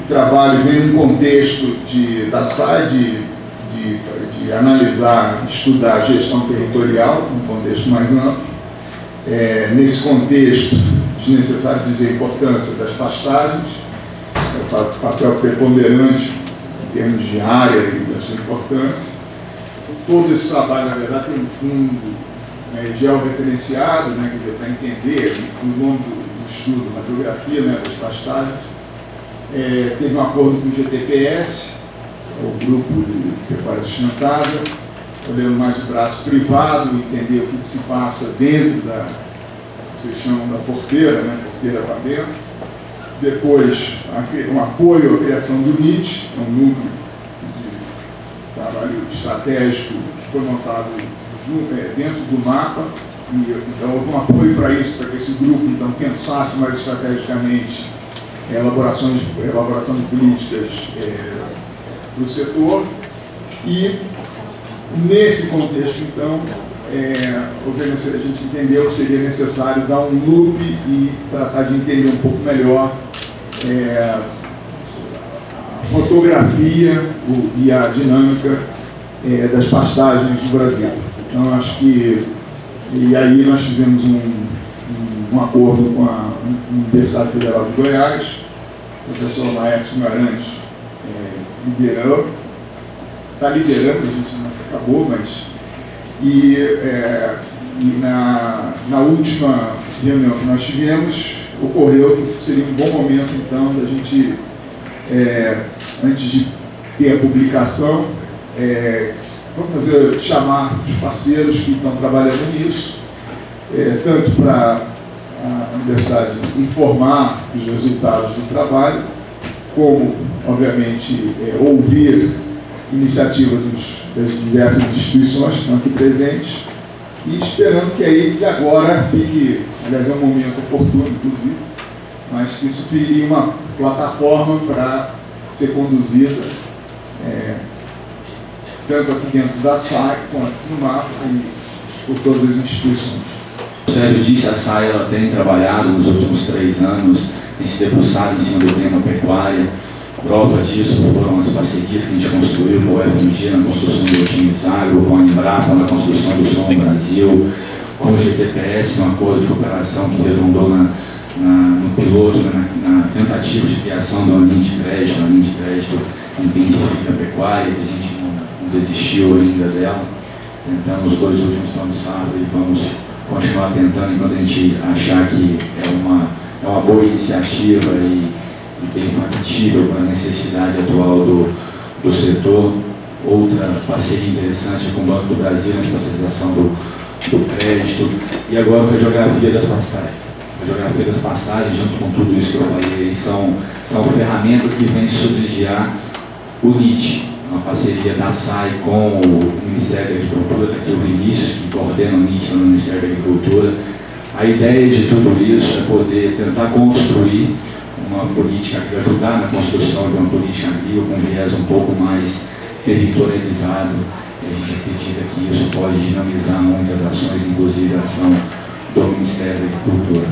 trabalho vem num contexto da SAI, de analisar, estudar a gestão territorial, num contexto mais amplo. Nesse contexto, é necessário dizer a importância das pastagens, papel preponderante em termos de área e da sua importância. Todo esse trabalho, na verdade, tem um fundo georreferenciado, para entender o nome do estudo, a geografia das pastagens. Teve um acordo com o GTPS, o Grupo de Pecuária Sustentável, olhando mais o braço privado, entender o que se passa dentro da, vocês chamam da porteira, porteira para dentro. Depois, um apoio à criação do NIT, um núcleo de trabalho estratégico que foi montado dentro do mapa, e então houve um apoio para isso, para que esse grupo então pensasse mais estrategicamente a elaboração de políticas para o setor. E nesse contexto, então, a gente entendeu que seria necessário dar um loop e tratar de entender um pouco melhor a fotografia e a dinâmica das pastagens do Brasil. Então, acho que... E aí nós fizemos um acordo com a Universidade Federal de Goiás, o professor Laércio Guimarães liderou, está liderando, a gente não acabou, mas... E na última reunião que nós tivemos, ocorreu que seria um bom momento, então, da gente, antes de ter a publicação, vamos chamar os parceiros que estão trabalhando nisso, tanto para a universidade informar os resultados do trabalho, como, obviamente, ouvir iniciativas das diversas instituições que estão aqui presentes, e esperando que aí de agora fique, aliás, é um momento oportuno, inclusive, mas que isso fique uma plataforma para ser conduzida tanto aqui dentro da SAI quanto no mapa e por todas as instituições. O Sérgio disse, a SAI ela tem trabalhado nos últimos 3 anos, tem se debruçado em cima do tema pecuária. Prova disso foram as parcerias que a gente construiu com o FMG na construção do Otimis Agro, com a Embrapa na construção do Som Brasil, com o GTPS, um acordo de cooperação que redundou no piloto, na tentativa de criação da linha de crédito. A linha de crédito intensifica a pecuária, que a gente não desistiu ainda dela. Tentamos os 2 últimos planos safra e vamos continuar tentando enquanto a gente achar que é uma boa iniciativa e bem factível para a necessidade atual do setor. Outra parceria interessante é com o Banco do Brasil na especialização do crédito, e agora com a geografia das pastagens. A geografia das pastagens, junto com tudo isso que eu falei, são ferramentas que vêm subsidiar o NIT, uma parceria da SAI com o Ministério da Agricultura. Está aqui o Vinícius, que coordena o NIT no Ministério da Agricultura. A ideia de tudo isso é poder tentar construir uma política, ajudar na construção de uma política agrícola com um viés um pouco mais territorializado. E a gente acredita que isso pode dinamizar muitas ações, inclusive a ação do Ministério da Agricultura.